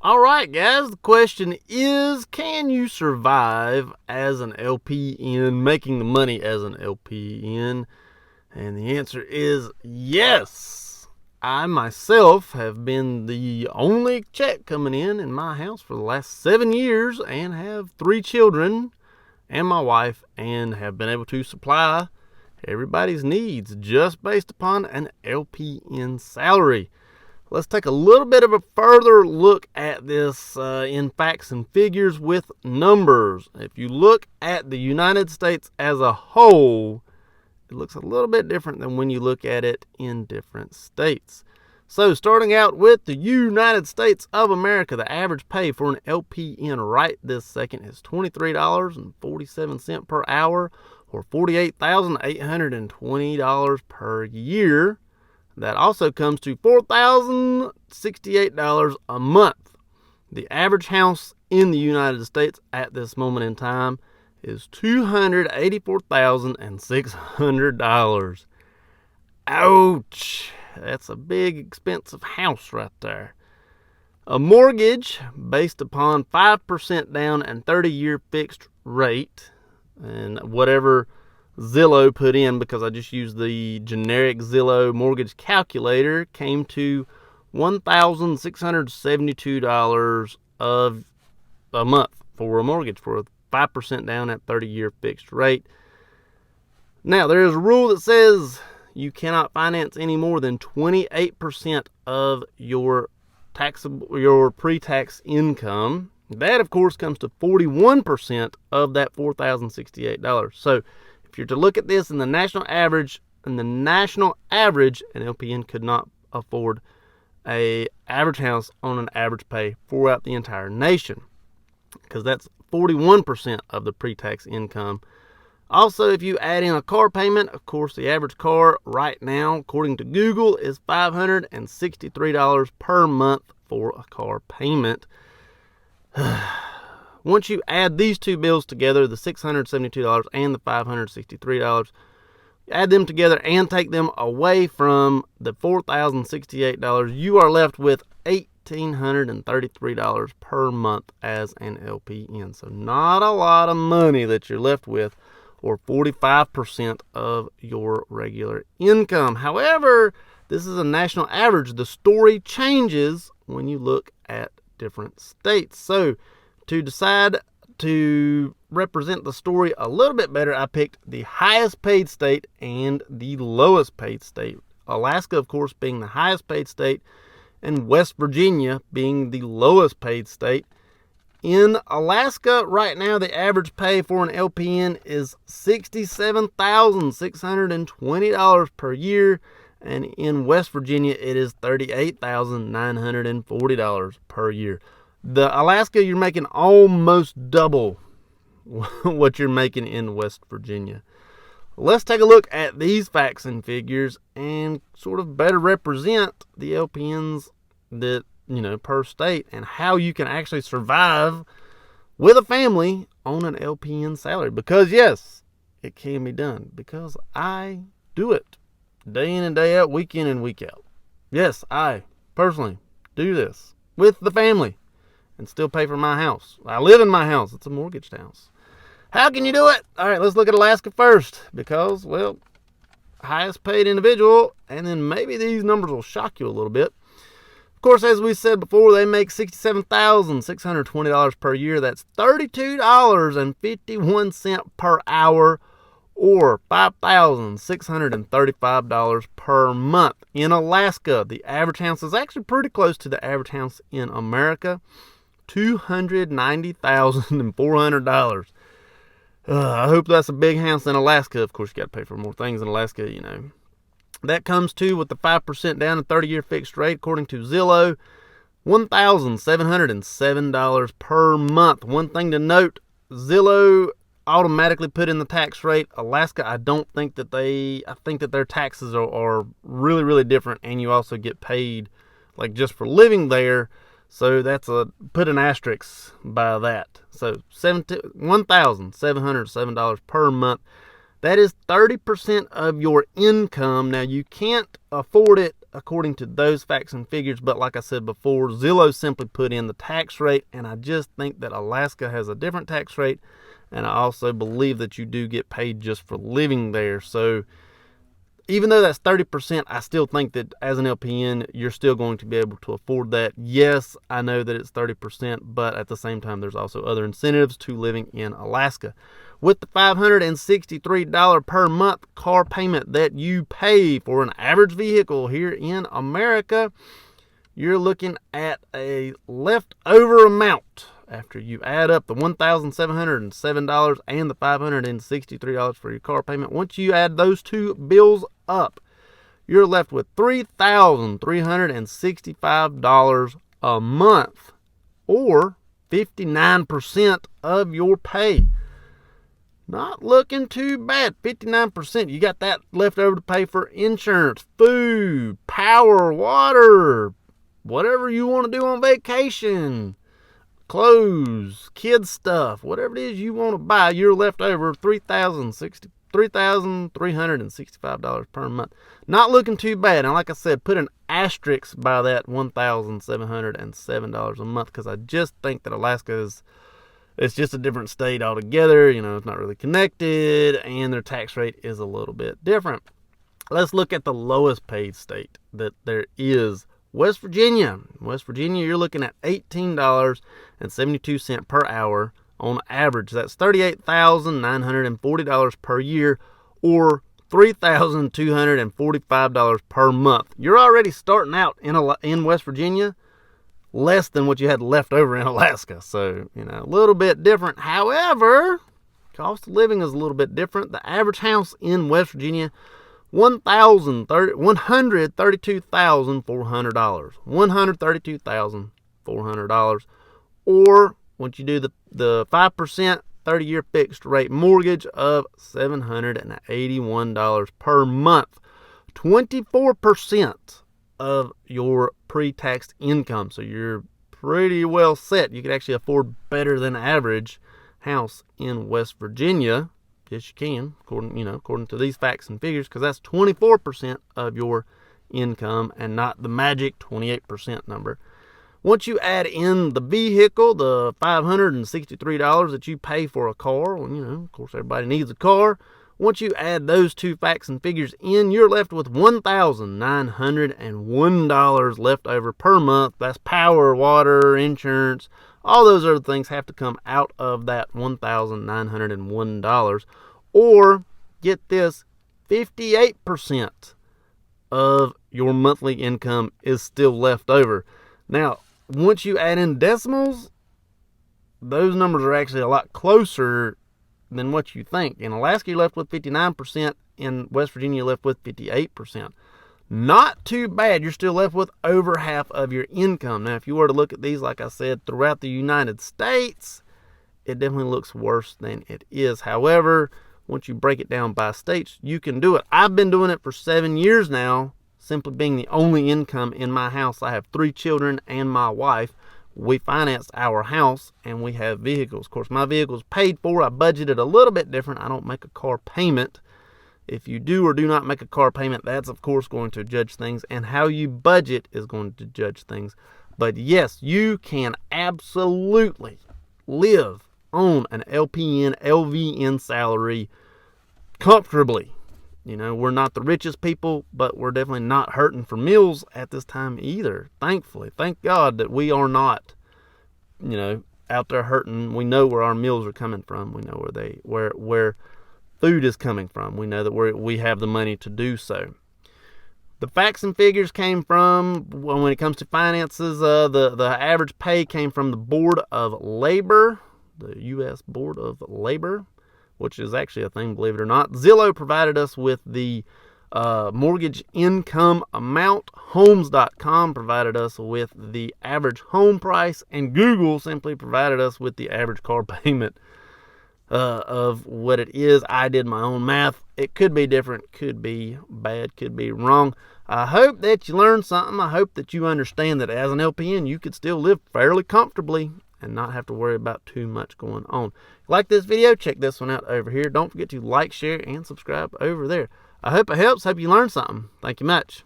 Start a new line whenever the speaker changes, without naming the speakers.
All right, guys, the question is, can you survive as an LPN, making the money as an LPN? And the answer is yes. I myself have been the only check coming in my house for the last 7 years and have 3 children and my wife and have been able to supply everybody's needs just based upon an LPN salary. Let's take a little bit of a further look at this in facts and figures with numbers. If you look at the United States as a whole, it looks a little bit different than when you look at it in different states. So starting out with the United States of America, the average pay for an LPN right this second is $23.47 per hour, or $48,820 per year. That also comes to $4,068 a month. The average house in the United States at this moment in time is $284,600. Ouch! That's a big, expensive house right there. A mortgage based upon 5% down and 30-year fixed rate, and whatever Zillow put in, because I just used the generic Zillow mortgage calculator, came to $1,672 of a month for a mortgage for a 5% down at 30-year fixed rate. Now, there is a rule that says you cannot finance any more than 28% of your pre-tax income. That, of course, comes to 41% of that $4,068. So if you're to look at this in the national average, an LPN could not afford an average house on an average pay throughout the entire nation, because that's 41% of the pre-tax income. Also, if you add in a car payment, of course, the average car right now, according to Google, is $563 per month for a car payment. Once you add these two bills together, the $672 and the $563, add them together and take them away from the $4,068, you are left with $1,833 per month as an LPN. So not a lot of money that you're left with, or 45% of your regular income. However, this is a national average. The story changes when you look at different states. So to decide to represent the story a little bit better, I picked the highest paid state and the lowest paid state. Alaska, of course, being the highest paid state, and West Virginia being the lowest paid state. In Alaska right now, the average pay for an LPN is $67,620 per year, and in West Virginia it is $38,940 per year. Alaska, you're making almost double what you're making in West Virginia. Let's take a look at these facts and figures and sort of better represent the LPNs that, per state, and how you can actually survive with a family on an LPN salary. Because yes, it can be done, because I do it day in and day out, week in and week out. Yes, I personally do this with the family and still pay for my house. I live in my house. It's a mortgaged house. How can you do it? All right, let's look at Alaska first, because, well, highest paid individual, and then maybe these numbers will shock you a little bit. Of course, as we said before, they make $67,620 per year. That's $32.51 per hour, or $5,635 per month. In Alaska, the average house is actually pretty close to the average house in America, $290,400. I hope that's a big house in Alaska. Of course, you got to pay for more things in Alaska, That comes to, with the 5% down and 30-year fixed rate, according to Zillow, $1,707 per month. One thing to note, Zillow automatically put in the tax rate. Alaska, I think that their taxes are really, really different, and you also get paid like just for living there. So put an asterisk by that. So $1,707 per month. That is 30% of your income. Now, you can't afford it according to those facts and figures, but like I said before, Zillow simply put in the tax rate, and I just think that Alaska has a different tax rate, and I also believe that you do get paid just for living there. So even though that's 30%, I still think that as an LPN, you're still going to be able to afford that. Yes, I know that it's 30%, but at the same time, there's also other incentives to living in Alaska. With the $563 per month car payment that you pay for an average vehicle here in America, you're looking at a leftover amount after you add up the $1,707 and the $563 for your car payment. Once you add those two bills up, you're left with $3,365 a month, or 59% of your pay. Not looking too bad. 59%. You got that left over to pay for insurance, food, power, water, whatever you want to do on vacation, clothes, kids stuff, whatever it is you want to buy. You're left over $3,365 per month. Not looking too bad. And like I said, put an asterisk by that $1,707 a month, because I just think that Alaska it's just a different state altogether. You know, it's not really connected, and their tax rate is a little bit different. Let's look at the lowest paid state that there is. West Virginia. West Virginia, you're looking at $18.72 per hour on average. That's $38,940 per year, or $3,245 per month. You're already starting out in West Virginia less than what you had left over in Alaska. So, you know, a little bit different. However, cost of living is a little bit different. The average house in West Virginia, $132,400. $132,400. Or once you do the 5% 30-year fixed rate mortgage of $781 per month. 24% of your pre-taxed income. So you're pretty well set. You could actually afford better than average house in West Virginia. Yes, you can, according to these facts and figures, because that's 24% of your income and not the magic 28% number. Once you add in the vehicle, the $563 that you pay for a car, well, of course, everybody needs a car. Once you add those two facts and figures in, you're left with $1,901 left over per month. That's power, water, insurance. All those other things have to come out of that $1,901. Or, get this, 58% of your monthly income is still left over. Now, once you add in decimals, those numbers are actually a lot closer than what you think. In Alaska, you're left with 59%. In West Virginia, you're left with 58%. Not too bad. You're still left with over half of your income. Now, if you were to look at these, like I said, throughout the United States, it definitely looks worse than it is. However, once you break it down by states, you can do it. I've been doing it for 7 years now, simply being the only income in my house. I have 3 children and my wife. We financed our house, and we have vehicles. Of course, my vehicle's paid for. I budgeted a little bit different. I don't make a car payment. If you do or do not make a car payment, that's, of course, going to judge things, and how you budget is going to judge things. But yes, you can absolutely live on an LPN, LVN salary comfortably. We're not the richest people, but we're definitely not hurting for meals at this time either. Thankfully, thank God that we are not, out there hurting. We know where our meals are coming from. We know where food is coming from. We know that we have the money to do so. The facts and figures came from, when it comes to finances, the average pay came from the Board of Labor, the U.S. Board of Labor, which is actually a thing, believe it or not. Zillow provided us with the mortgage income amount. Homes.com provided us with the average home price. And Google simply provided us with the average car payment of what it is. I did my own math. It could be different, could be bad, could be wrong. I hope that you learned something. I hope that you understand that as an LPN, you could still live fairly comfortably and not have to worry about too much going on. If you like this video, check this one out over here. Don't forget to like, share, and subscribe over there. I hope it helps. Hope you learned something. Thank you much.